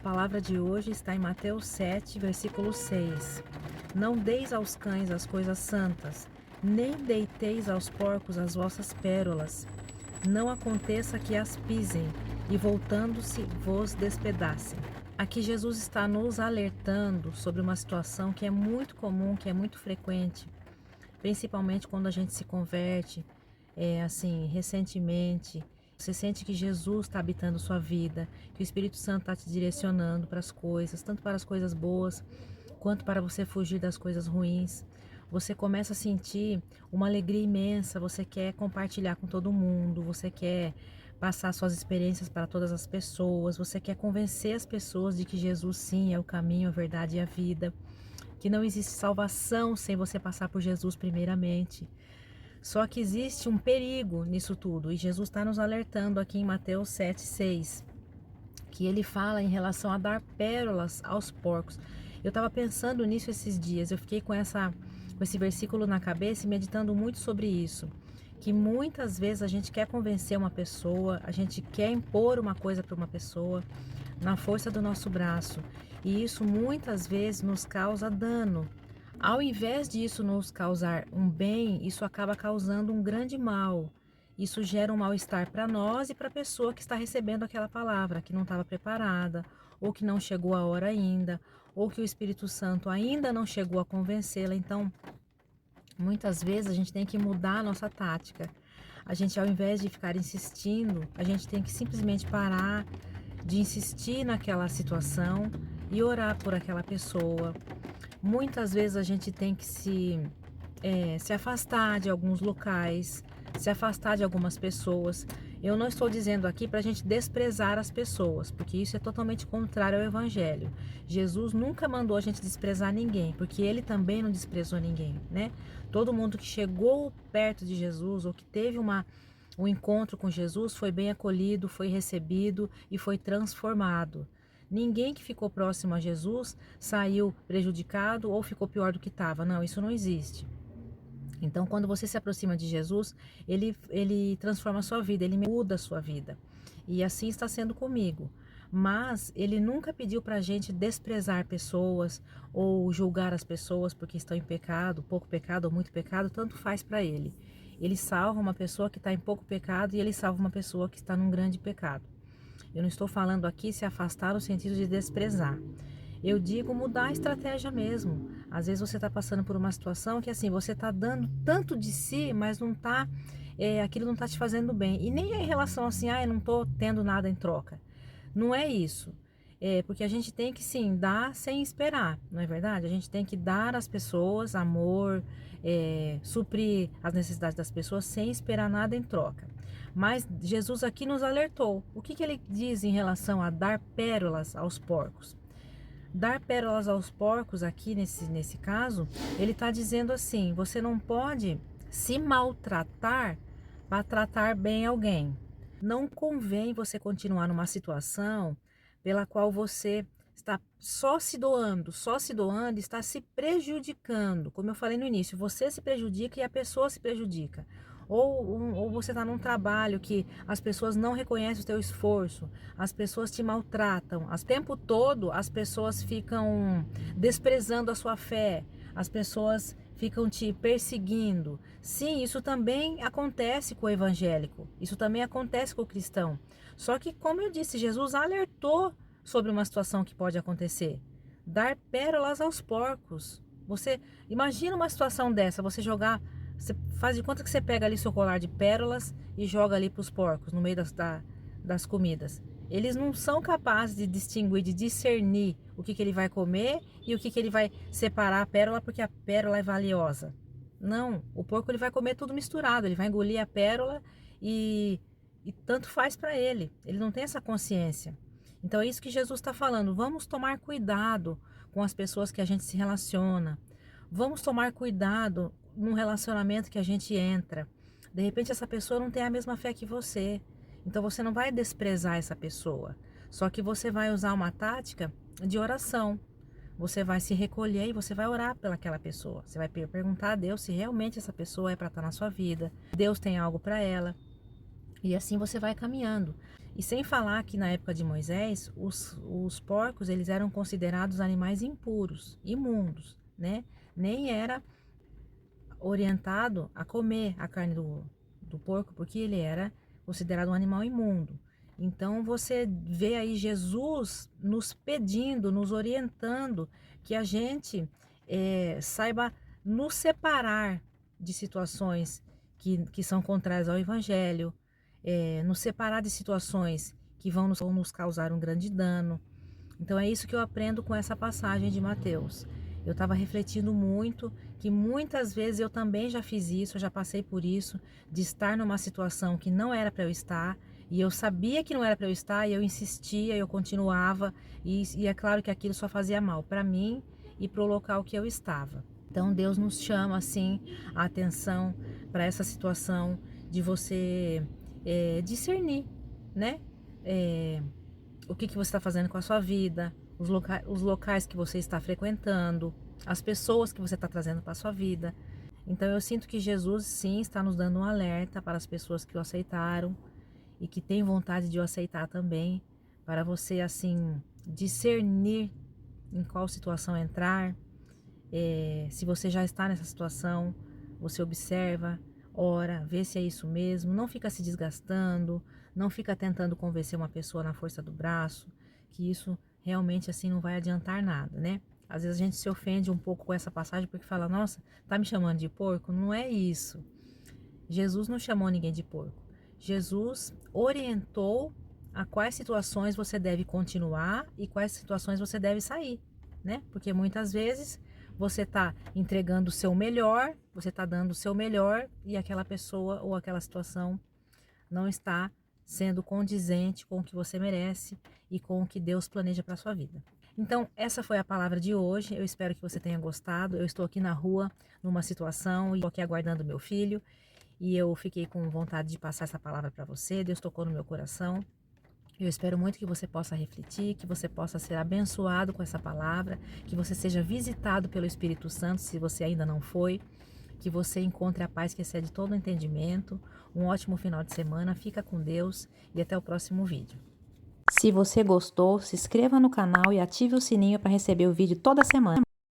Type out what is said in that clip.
palavra de hoje está em Mateus 7, versículo 6. Não deis aos cães as coisas santas, nem deiteis aos porcos as vossas pérolas. Não aconteça que as pisem e, voltando-se, vos despedacem. Aqui Jesus está nos alertando sobre uma situação que é muito comum, que é muito frequente, principalmente quando a gente se converte, recentemente. Você sente que Jesus está habitando sua vida, que o Espírito Santo está te direcionando para as coisas, tanto para as coisas boas, quanto para você fugir das coisas ruins. Você começa a sentir uma alegria imensa, você quer compartilhar com todo mundo, você quer passar suas experiências para todas as pessoas, você quer convencer as pessoas de que Jesus sim é o caminho, a verdade e a vida, que não existe salvação sem você passar por Jesus primeiramente. Só que existe um perigo nisso tudo, e Jesus está nos alertando aqui em Mateus 7,6, que ele fala em relação a dar pérolas aos porcos. Eu estava pensando nisso esses dias, eu fiquei com esse versículo na cabeça e meditando muito sobre isso, que muitas vezes a gente quer convencer uma pessoa, a gente quer impor uma coisa para uma pessoa na força do nosso braço, e isso muitas vezes nos causa dano. Ao invés disso nos causar um bem, isso acaba causando um grande mal. Isso gera um mal-estar para nós e para a pessoa que está recebendo aquela palavra, que não estava preparada, ou que não chegou a hora ainda, ou que o Espírito Santo ainda não chegou a convencê-la. Então, muitas vezes a gente tem que mudar a nossa tática. A gente, ao invés de ficar insistindo, a gente tem que simplesmente parar de insistir naquela situação e orar por aquela pessoa. Muitas vezes a gente tem que se afastar de alguns locais, se afastar de algumas pessoas. Eu não estou dizendo aqui para a gente desprezar as pessoas, porque isso é totalmente contrário ao Evangelho. Jesus nunca mandou a gente desprezar ninguém, porque ele também não desprezou ninguém, né? Todo mundo que chegou perto de Jesus ou que teve um encontro com Jesus foi bem acolhido, foi recebido e foi transformado. Ninguém que ficou próximo a Jesus saiu prejudicado ou ficou pior do que estava. Não, isso não existe. Então, quando você se aproxima de Jesus, ele transforma a sua vida, ele muda a sua vida. E assim está sendo comigo. Mas ele nunca pediu para a gente desprezar pessoas ou julgar as pessoas porque estão em pecado, pouco pecado ou muito pecado, tanto faz para ele. Ele salva uma pessoa que está em pouco pecado e ele salva uma pessoa que está num grande pecado. Eu não estou falando aqui se afastar no sentido de desprezar. Eu digo mudar a estratégia mesmo. Às vezes você está passando por uma situação que assim, você está dando tanto de si, mas não tá, aquilo não está te fazendo bem. E nem é em relação assim, eu não estou tendo nada em troca. Não é isso. Porque a gente tem que sim dar sem esperar, não é verdade? A gente tem que dar às pessoas amor, suprir as necessidades das pessoas sem esperar nada em troca. Mas Jesus aqui nos alertou. O que ele diz em relação a dar pérolas aos porcos? Dar pérolas aos porcos aqui nesse caso, ele está dizendo assim: você não pode se maltratar para tratar bem alguém. Não convém você continuar numa situação pela qual você está só se doando, está se prejudicando. Como eu falei no início, você se prejudica e a pessoa se prejudica. Ou você está num trabalho que as pessoas não reconhecem o teu esforço, as pessoas te maltratam, o tempo todo as pessoas ficam desprezando a sua fé, as pessoas ficam te perseguindo. Sim, isso também acontece com o evangélico, isso também acontece com o cristão. Só que, como eu disse, Jesus alertou sobre uma situação que pode acontecer: dar pérolas aos porcos. Você imagina uma situação dessa, você jogar, você faz de conta que você pega ali seu colar de pérolas e joga ali para os porcos no meio das comidas. Eles não são capazes de distinguir, de discernir o que ele vai comer e o que ele vai separar a pérola, porque a pérola é valiosa. Não, o porco ele vai comer tudo misturado, ele vai engolir a pérola e tanto faz para ele. Ele não tem essa consciência. Então é isso que Jesus está falando. Vamos tomar cuidado com as pessoas que a gente se relaciona. Vamos tomar cuidado num relacionamento que a gente entra. De repente essa pessoa não tem a mesma fé que você. Então você não vai desprezar essa pessoa. Só que você vai usar uma tática de oração. Você vai se recolher e você vai orar pelaquela pessoa. Você vai perguntar a Deus se realmente essa pessoa é para estar na sua vida. Deus tem algo para ela. E assim você vai caminhando. E sem falar que na época de Moisés, os porcos eles eram considerados animais impuros, imundos, né? Nem era orientado a comer a carne do porco, porque ele era considerado um animal imundo. Então você vê aí Jesus nos pedindo, nos orientando que a gente saiba nos separar de situações que são contrárias ao Evangelho, nos separar de situações que vão nos causar um grande dano. Então é isso que eu aprendo com essa passagem de Mateus. Eu estava refletindo muito, que muitas vezes eu também já fiz isso, eu já passei por isso, de estar numa situação que não era para eu estar, e eu sabia que não era para eu estar, e eu insistia, eu continuava, e é claro que aquilo só fazia mal para mim e para o local que eu estava. Então Deus nos chama assim a atenção para essa situação de você discernir, né? O que você está fazendo com a sua vida, os locais que você está frequentando, as pessoas que você está trazendo para a sua vida. Então eu sinto que Jesus sim está nos dando um alerta para as pessoas que o aceitaram e que têm vontade de o aceitar também, para você assim discernir em qual situação entrar. Se você já está nessa situação, você observa, ora, vê se é isso mesmo, não fica se desgastando, não fica tentando convencer uma pessoa na força do braço, que isso realmente assim não vai adiantar nada, né? Às vezes a gente se ofende um pouco com essa passagem porque fala, nossa, tá me chamando de porco? Não é isso. Jesus não chamou ninguém de porco. Jesus orientou a quais situações você deve continuar e quais situações você deve sair, né? Porque muitas vezes você está entregando o seu melhor, você está dando o seu melhor e aquela pessoa ou aquela situação não está sendo condizente com o que você merece e com o que Deus planeja para a sua vida. Então, essa foi a palavra de hoje. Eu espero que você tenha gostado. Eu estou aqui na rua, numa situação, e estou aqui aguardando meu filho. E eu fiquei com vontade de passar essa palavra para você. Deus tocou no meu coração. Eu espero muito que você possa refletir, que você possa ser abençoado com essa palavra, que você seja visitado pelo Espírito Santo, se você ainda não foi, que você encontre a paz que excede todo o entendimento. Um ótimo final de semana, fica com Deus e até o próximo vídeo. Se você gostou, se inscreva no canal e ative o sininho para receber o vídeo toda semana.